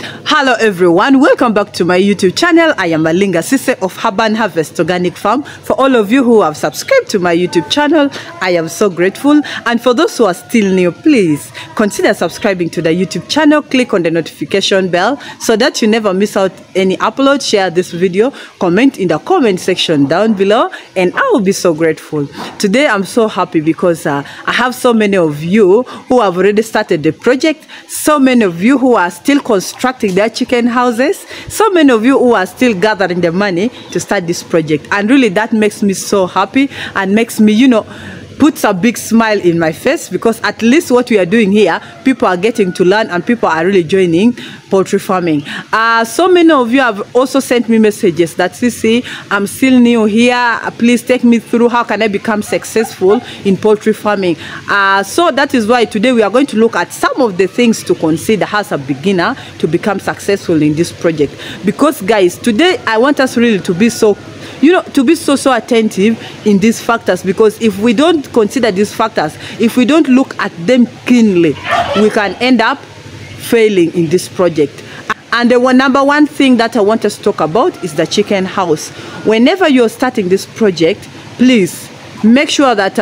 Hello everyone, welcome back to my YouTube channel. I am Malinga Sise of Urban Harvest Organic Farm. For all of you who have subscribed to my YouTube channel, I am so grateful. And for those who are still new, please consider subscribing to the YouTube channel. Click on the notification bell so that you never miss out any upload. Share this video, comment in the comment section down below, and I will be so grateful. Today I'm so happy because I have so many of you who have already started the project, so many of you who are still constructing their chicken houses, so many of you who are still gathering the money to start this project, and really that makes me so happy and makes me, puts a big smile in my face, because at least what we are doing here, people are getting to learn and people are really joining poultry farming. So many of you have also sent me messages that, Sisi, I'm still new here, please take me through how can I become successful in poultry farming. So that is why today we are going to look at some of the things to consider as a beginner to become successful in this project. Because guys, today I want us really to be so so attentive in these factors, because if we don't consider these factors, if we don't look at them keenly, we can end up failing in this project. And the number one thing that I want us to talk about is the chicken house. Whenever you're starting this project, please make sure that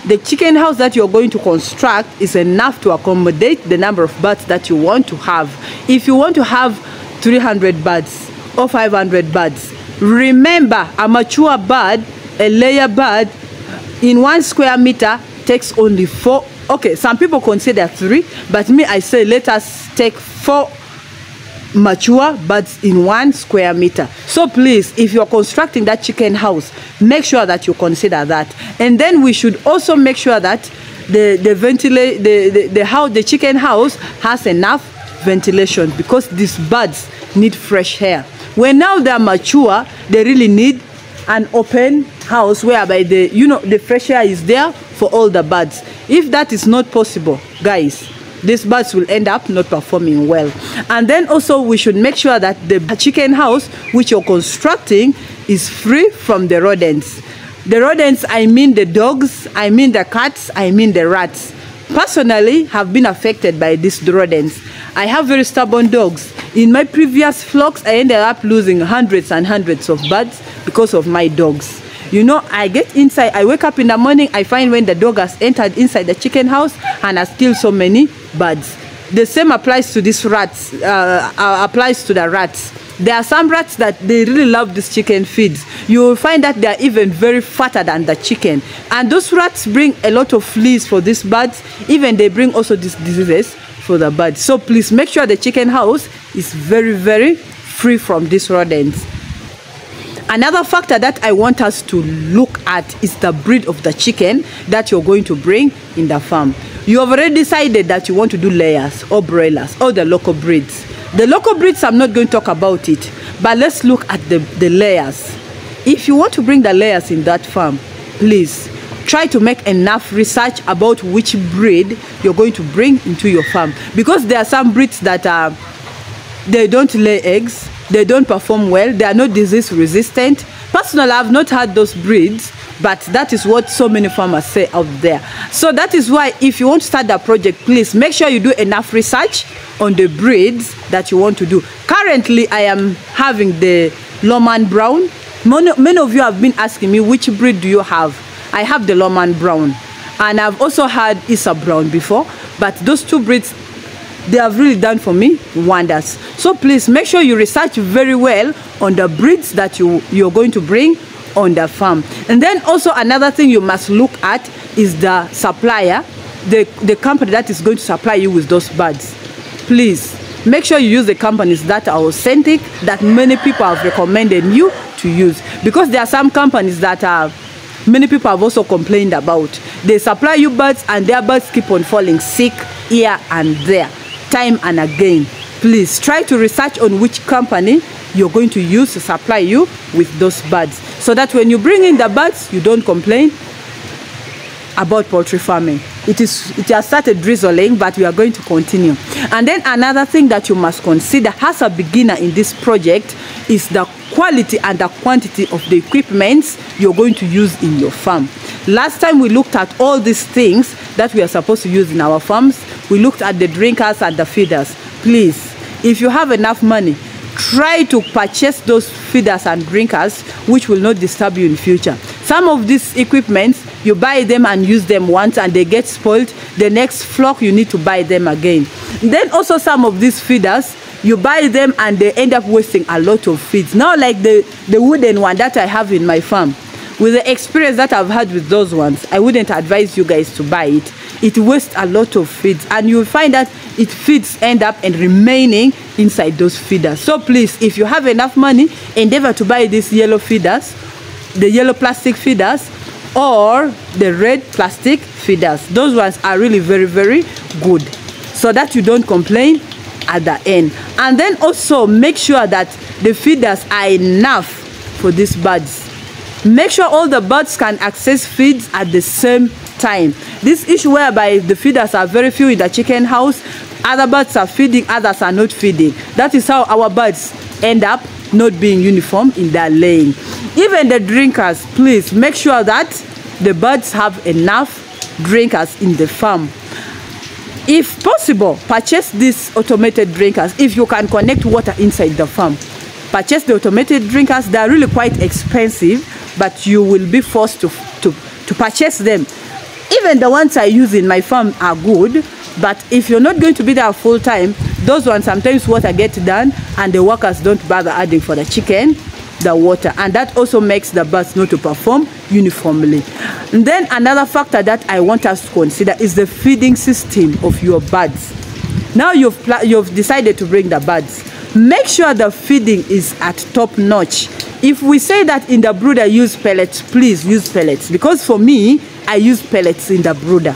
the chicken house that you're going to construct is enough to accommodate the number of birds that you want to have. If you want to have 300 birds or 500 birds, remember, a mature bird, a layer bird, in 1 square meter takes only 4. Okay, some people consider 3, but me, I say let us take 4 mature birds in 1 square meter. So please, if you're constructing that chicken house, make sure that you consider that. And then we should also make sure that the chicken house has enough ventilation, because these birds need fresh air. When now they're mature, they really need an open house whereby the fresh air is there for all the birds. If that is not possible, guys, these birds will end up not performing well. And then also we should make sure that the chicken house which you're constructing is free from the rodents. The rodents, I mean the dogs, I mean the cats, I mean the rats. Personally, have been affected by these rodents. I have very stubborn dogs. In my previous flocks, I ended up losing hundreds and hundreds of birds because of my dogs. I get inside, I wake up in the morning, I find when the dog has entered inside the chicken house and has killed so many birds. The same applies to these rats, applies to the rats. There are some rats that they really love these chicken feeds. You will find that they are even very fatter than the chicken. And those rats bring a lot of fleas for these birds. Even they bring also these diseases for the birds. So please make sure the chicken house is very, very free from these rodents. Another factor that I want us to look at is the breed of the chicken that you're going to bring in the farm. You have already decided that you want to do layers or broilers or the local breeds. The local breeds, I'm not going to talk about it, but let's look at the layers. If you want to bring the layers in that farm, please try to make enough research about which breed you're going to bring into your farm, because there are some breeds that they don't lay eggs, they don't perform well, they are not disease resistant. Personally, I've not had those breeds, but that is what so many farmers say out there. So that is why if you want to start the project, please make sure you do enough research on the breeds that you want to do. Currently, I am having the Lomond Brown. Many of you have been asking me, which breed do you have? I have the Lomond Brown, and I've also had Issa Brown before, but those two breeds, they have really done for me wonders. So please make sure you research very well on the breeds that you're going to bring on the farm. And then also another thing you must look at is the supplier, the company that is going to supply you with those birds. Please make sure you use the companies that are authentic, that many people have recommended you to use, because there are some companies that many people have also complained about. They supply you birds and their birds keep on falling sick here and there, time and again. Please try to research on which company you're going to use to supply you with those birds, so that when you bring in the birds, you don't complain about poultry farming. It has started drizzling, but we are going to continue. And then another thing that you must consider as a beginner in this project is the quality and the quantity of the equipment you're going to use in your farm. Last time we looked at all these things that we are supposed to use in our farms. We looked at the drinkers and the feeders. Please, if you have enough money, try to purchase those feeders and drinkers which will not disturb you in future. Some of these equipments, you buy them and use them once and they get spoiled. The next flock, you need to buy them again. Then also some of these feeders, you buy them and they end up wasting a lot of feeds. Now like the wooden one that I have in my farm, with the experience that I've had with those ones, I wouldn't advise you guys to buy it. It wastes a lot of feeds and you'll find that its feeds end up and remaining inside those feeders. So please, if you have enough money, endeavor to buy these yellow feeders, the yellow plastic feeders, or the red plastic feeders. Those ones are really very, very good, so that you don't complain at the end. And then also make sure that the feeders are enough for these birds. Make sure all the birds can access feeds at the same time. This issue whereby the feeders are very few in the chicken house, other birds are feeding, others are not feeding. That is how our birds end up not being uniform in their laying. Even the drinkers, please make sure that the birds have enough drinkers in the farm. If possible, purchase these automated drinkers. If you can connect water inside the farm, purchase the automated drinkers. They are really quite expensive, but you will be forced to purchase them. Even the ones I use in my farm are good, but if you're not going to be there full time, those ones sometimes water gets done and the workers don't bother adding for the chicken the water, and that also makes the birds not to perform uniformly. And then another factor that I want us to consider is the feeding system of your birds. Now you've decided to bring the birds. Make sure the feeding is at top notch. If we say that in the brooder use pellets, please use pellets, because for me, I use pellets in the brooder.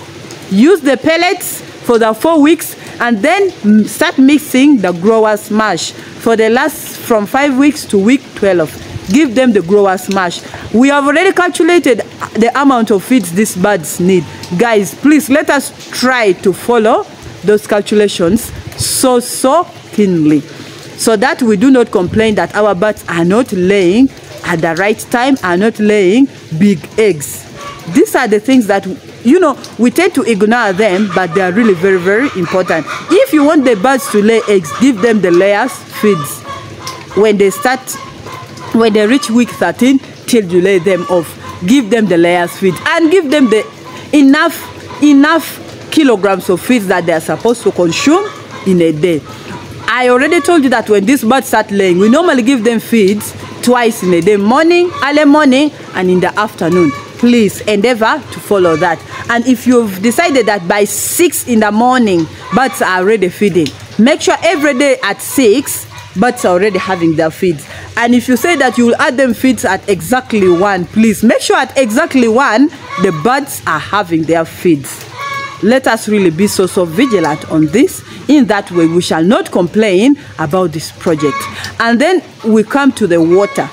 Use the pellets for the 4 weeks and then start mixing the growers mash for the last from 5 weeks to week 12. Give them the growers mash. We have already calculated the amount of feeds these birds need. Guys, please let us try to follow those calculations so keenly, so that we do not complain that our birds are not laying at the right time, are not laying big eggs. These are the things that, you know, we tend to ignore them, but they are really very, very important. If you want the birds to lay eggs, give them the layers feeds. When they reach week 13 till you lay them off, give them the layers feeds and give them the enough kilograms of feeds that they are supposed to consume in a day. I already told you that when these birds start laying, we normally give them feeds twice in a day, morning, early morning, and in the afternoon. Please endeavor to follow that. And if you've decided that by 6 in the morning, birds are already feeding, make sure every day at 6, birds are already having their feeds. And if you say that you will add them feeds at exactly 1, please make sure at exactly 1, the birds are having their feeds. Let us really be so vigilant on this. In that way, we shall not complain about this project. And then we come to the water.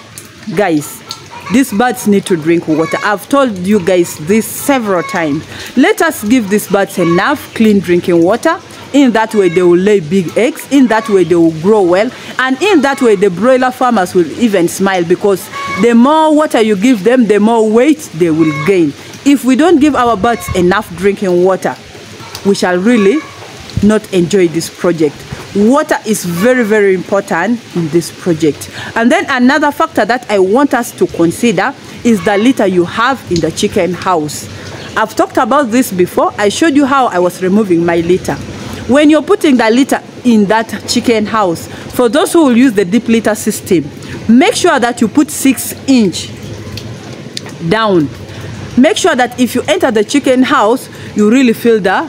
Guys, these birds need to drink water. I've told you guys this several times. Let us give these birds enough clean drinking water. In that way, they will lay big eggs. In that way, they will grow well. And in that way, the broiler farmers will even smile, because the more water you give them, the more weight they will gain. If we don't give our birds enough drinking water, we shall really not enjoy this project. Water is very, very important in this project. And then another factor that I want us to consider is the litter you have in the chicken house. I've talked about this before. I showed you how I was removing my litter. When you're putting the litter in that chicken house, for those who will use the deep litter system, make sure that you put 6 inch down. Make sure that if you enter the chicken house, you really feel the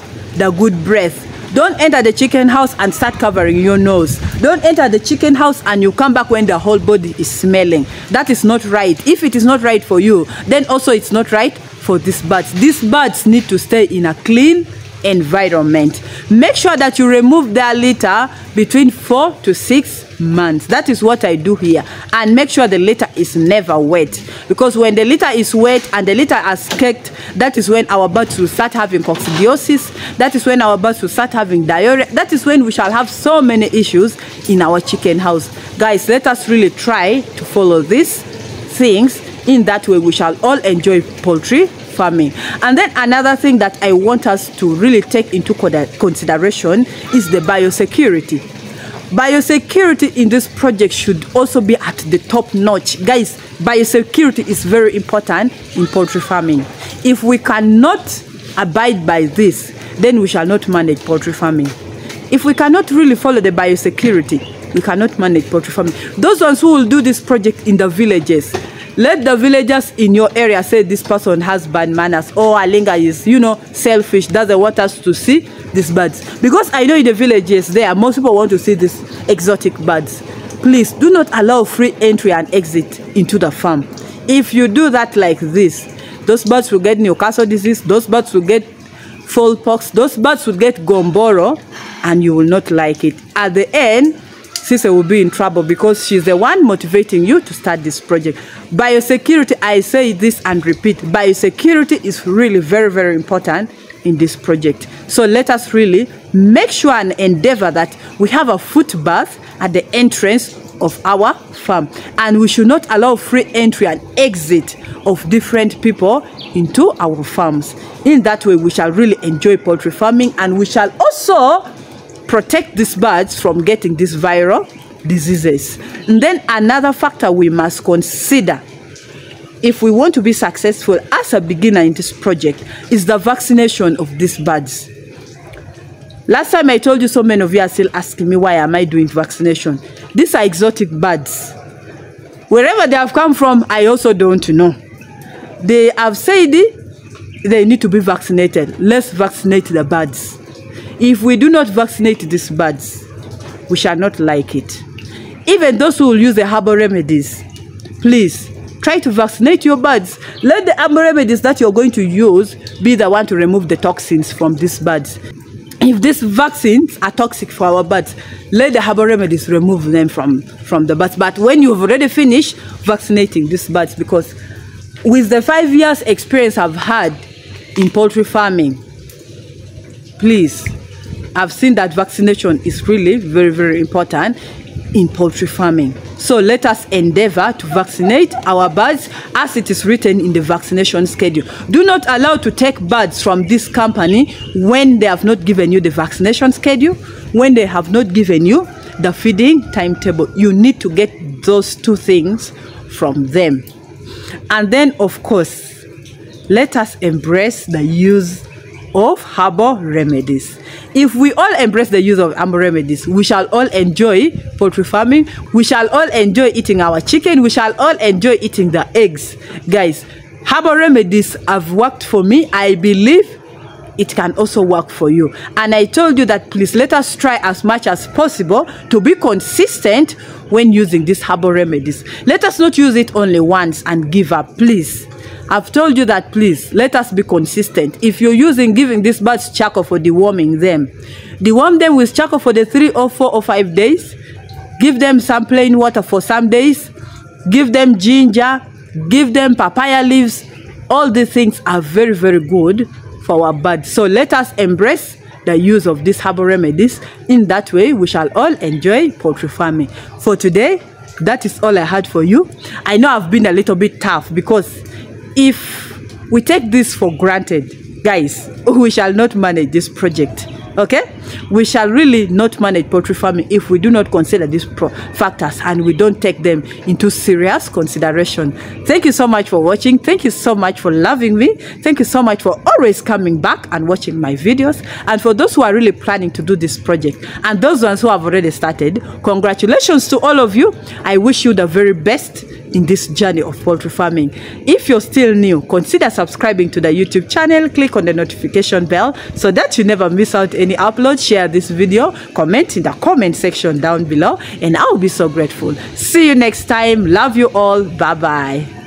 good breath. Don't enter the chicken house and start covering your nose. Don't enter the chicken house and you come back when the whole body is smelling. That is not right. If it is not right for you, then also it's not right for these birds. These birds need to stay in a clean environment. Make sure that you remove their litter between 4 to 6 months. That is what I do here. And make sure the litter is never wet, because when the litter is wet and the litter is caked, that is when our birds will start having coccidiosis. That is when our birds will start having diarrhea. That is when we shall have so many issues in our chicken house. Guys, let us really try to follow these things. In that way, we shall all enjoy poultry farming. And then another thing that I want us to really take into consideration is the biosecurity. Biosecurity in this project should also be at the top notch. Guys, biosecurity is very important in poultry farming. If we cannot abide by this, then we shall not manage poultry farming. If we cannot really follow the biosecurity, we cannot manage poultry farming. Those ones who will do this project in the villages, let the villagers in your area say this person has bad manners, or Alinga is, you know, selfish, doesn't want us to see these birds. Because I know in the villages there, most people want to see these exotic birds. Please do not allow free entry and exit into the farm. If you do that like this, those birds will get Newcastle disease, those birds will get fowl-pox, those birds will get gomboro, and you will not like it. At the end, Sister will be in trouble because she's the one motivating you to start this project. Biosecurity, I say this and repeat, biosecurity is really very, very important in this project. So let us really make sure and endeavor that we have a footbath at the entrance of our farm, and we should not allow free entry and exit of different people into our farms. In that way, we shall really enjoy poultry farming, and we shall also protect these birds from getting these viral diseases. And then another factor we must consider if we want to be successful as a beginner in this project is the vaccination of these birds. Last time I told you, so many of you are still asking me, why am I doing vaccination? These are exotic birds. Wherever they have come from, I also don't know. They have said they need to be vaccinated. Let's vaccinate the birds. If we do not vaccinate these birds, we shall not like it. Even those who will use the herbal remedies, please try to vaccinate your birds. Let the herbal remedies that you're going to use be the one to remove the toxins from these birds. If these vaccines are toxic for our birds, let the herbal remedies remove them from the birds. But when you've already finished vaccinating these birds, because with the 5 years experience I've had in poultry farming, please, I've seen that vaccination is really very, very important in poultry farming. So let us endeavor to vaccinate our birds as it is written in the vaccination schedule. Do not allow to take birds from this company when they have not given you the vaccination schedule, when they have not given you the feeding timetable. You need to get those two things from them. And then, of course, let us embrace the use of herbal remedies. If we all embrace the use of herbal remedies, we shall all enjoy poultry farming. We shall all enjoy eating our chicken. We shall all enjoy eating the eggs. Guys, herbal remedies have worked for me. I believe it can also work for you. And I told you that please let us try as much as possible to be consistent when using these herbal remedies. Let us not use it only once and give up, please. I've told you that please let us be consistent. If you're giving these birds charcoal for deworming them, deworm them with charcoal for the 3 or 4 or 5 days. Give them some plain water for some days. Give them ginger. Give them papaya leaves. All these things are very, very good for our birds. So let us embrace the use of these herbal remedies. In that way, we shall all enjoy poultry farming. For today, that is all I had for you. I know I've been a little bit tough because if we take this for granted, guys, we shall not manage this project. Okay, we shall really not manage poultry farming if we do not consider these factors and we don't take them into serious consideration. Thank you so much for watching. Thank you so much for loving me. Thank you so much for always coming back and watching my videos. And for those who are really planning to do this project and those ones who have already started, congratulations to all of you. I wish you the very best in this journey of poultry farming. If you're still new, consider subscribing to the YouTube channel. Click on the notification bell so that you never miss out any upload. Share this video, comment in the comment section down below, and I'll be so grateful. See you next time. Love you all. Bye bye.